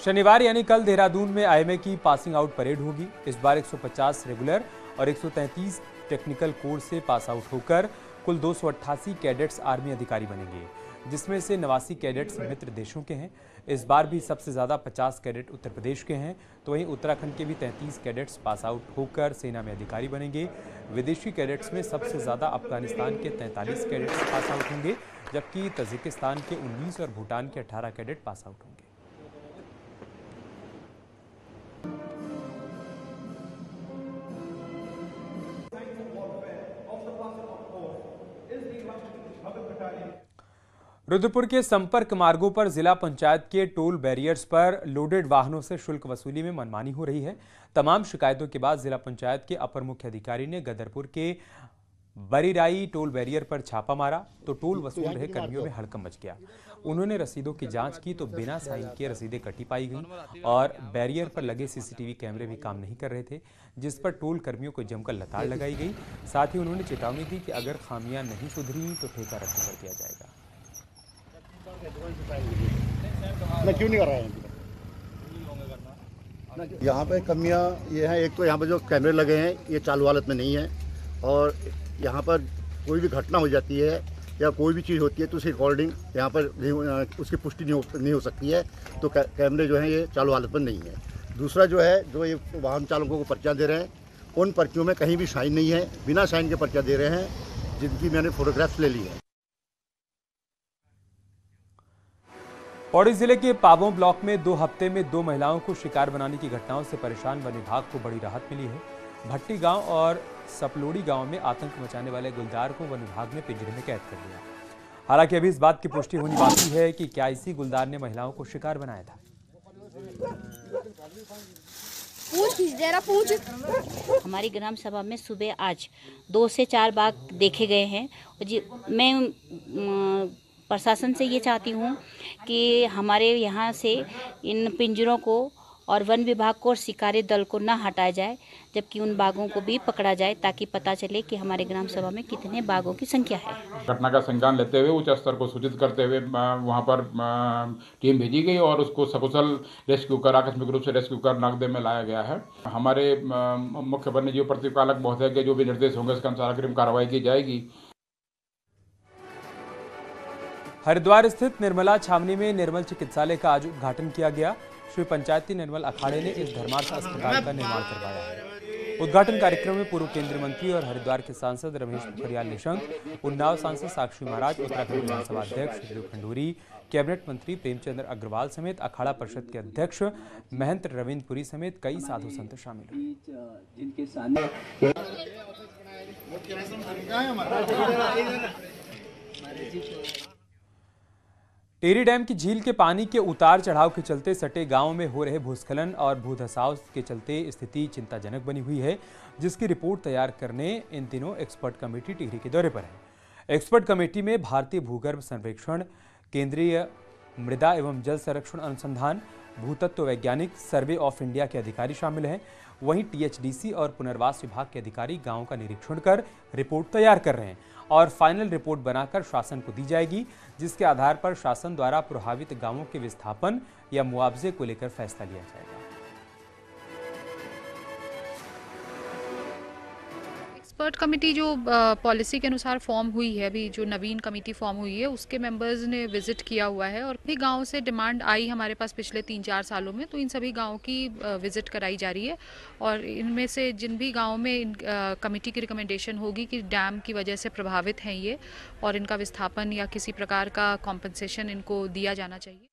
शनिवार यानी कल देहरादून में आईएमए की पासिंग आउट परेड होगी। इस बार 150 रेगुलर और 133 टेक्निकल कोर्स से पास आउट होकर कुल 288 कैडेट्स आर्मी अधिकारी बनेंगे, जिसमें से 89 कैडेट्स मित्र देशों के हैं। इस बार भी सबसे ज़्यादा 50 कैडेट उत्तर प्रदेश के हैं, तो वहीं उत्तराखंड के भी 33 कैडेट्स पास आउट होकर सेना में अधिकारी बनेंगे। विदेशी कैडेट्स में सबसे ज़्यादा अफगानिस्तान के 43 कैडेट्स पास आउट होंगे, जबकि तजिकिस्तान के 19 और भूटान के 18 कैडेट पास आउट होंगे। रुद्रपुर के संपर्क मार्गों पर जिला पंचायत के टोल बैरियर्स पर लोडेड वाहनों से शुल्क वसूली में मनमानी हो रही है। तमाम शिकायतों के बाद जिला पंचायत के अपर मुख्य अधिकारी ने गदरपुर के बरीराई टोल बैरियर पर छापा मारा तो टोल वसूल रहे कर्मियों में हड़कंप मच गया। उन्होंने रसीदों की जांच की तो बिना साइन किए रसीदें कटी पाई गई और बैरियर पर लगे सीसीटीवी कैमरे भी काम नहीं कर रहे थे, जिस पर टोल कर्मियों को जमकर लताड़ लगाई गई। साथ ही उन्होंने चेतावनी दी कि अगर खामियां नहीं सुधरी तो ठेका रद्द कर दिया जाएगा। मैं क्यों नहीं कर रहा है? यहाँ पे कमियाँ ये हैं, एक तो यहाँ पे जो कैमरे लगे हैं ये चालू हालत में नहीं है, और यहाँ पर कोई भी घटना हो जाती है या कोई भी चीज़ होती है तो उसकी रिकॉर्डिंग यहाँ पर उसकी पुष्टि नहीं हो सकती है। तो कैमरे जो हैं ये चालू हालत में नहीं है। दूसरा जो है, जो ये वाहन चालकों को पर्चा दे रहे हैं, उन पर्चियों में कहीं भी साइन नहीं है, बिना साइन के पर्चा दे रहे हैं, जिनकी मैंने फोटोग्राफ्स ले ली है। पौड़ी जिले के पाबों ब्लॉक में 2 हफ्ते में 2 महिलाओं को शिकार बनाने की घटनाओं से परेशान वन विभाग को बड़ी राहत मिली है। भट्टी गांव और सपलोड़ी गांव में आतंक मचाने वाले गुलदार को वन विभाग ने पिंजरे में कैद कर लिया। हालांकि अभी इस बात की पुष्टि होनी बाकी है कि क्या इसी गुलदार ने महिलाओं को शिकार बनाया था। हमारी ग्राम सभा में सुबह आज 2 से 4 बाघ देखे गए हैं। मैं प्रशासन से ये चाहती हूँ कि हमारे यहाँ से इन पिंजरों को और वन विभाग को और शिकारी दल को ना हटाया जाए, जबकि उन बाघों को भी पकड़ा जाए, ताकि पता चले कि हमारे ग्राम सभा में कितने बाघों की संख्या है। घटना का संज्ञान लेते हुए उच्च स्तर को सूचित करते हुए वहां पर टीम भेजी गई और उसको सकुशल रेस्क्यू कर, आकस्मिक रूप से रेस्क्यू कर नागदे में लाया गया है। हमारे मुख्य वन्यजीव प्रतिपालक महोदय के जो भी निर्देश होंगे उसके अनुसार अग्रिम कार्रवाई की जाएगी। हरिद्वार स्थित निर्मला छावनी में निर्मल चिकित्सालय का आज उद्घाटन किया गया। श्री पंचायती निर्मल अखाड़े ने इस धर्मार्थ अस्पताल का निर्माण करवाया है। उद्घाटन कार्यक्रम में पूर्व केंद्रीय मंत्री और हरिद्वार के सांसद रमेश पोखरियाल निशंक, उन्नाव सांसद साक्षी महाराज, उत्तराखंड विधानसभा अध्यक्ष सुधीर खंडूरी, कैबिनेट मंत्री प्रेमचंद्र अग्रवाल समेत अखाड़ा परिषद के अध्यक्ष महंत रविंद्रपुरी समेत कई साधु संत शामिल हुए। टेरी डैम की झील के पानी के उतार चढ़ाव के चलते सटे गांव में हो रहे भूस्खलन और भूधसाव के चलते स्थिति चिंताजनक बनी हुई है, जिसकी रिपोर्ट तैयार करने इन दिनों एक्सपर्ट कमेटी टिहरी के दौरे पर है। एक्सपर्ट कमेटी में भारतीय भूगर्भ सर्वेक्षण, केंद्रीय मृदा एवं जल संरक्षण अनुसंधान, भूतत्व वैज्ञानिक, सर्वे ऑफ इंडिया के अधिकारी शामिल हैं। वहीं टीएचडीसी और पुनर्वास विभाग के अधिकारी गांव का निरीक्षण कर रिपोर्ट तैयार कर रहे हैं और फाइनल रिपोर्ट बनाकर शासन को दी जाएगी, जिसके आधार पर शासन द्वारा प्रभावित गांवों के विस्थापन या मुआवजे को लेकर फैसला लिया जाएगा। एक्सपर्ट कमेटी जो पॉलिसी के अनुसार फॉर्म हुई है, अभी जो नवीन कमेटी फॉर्म हुई है उसके मेंबर्स ने विजिट किया हुआ है और भी गांव से डिमांड आई हमारे पास पिछले 3-4 सालों में, तो इन सभी गांवों की विजिट कराई जा रही है और इनमें से जिन भी गांवों में इन कमेटी की रिकमेंडेशन होगी कि डैम की वजह से प्रभावित हैं ये और इनका विस्थापन या किसी प्रकार का कॉम्पनसेशन इनको दिया जाना चाहिए।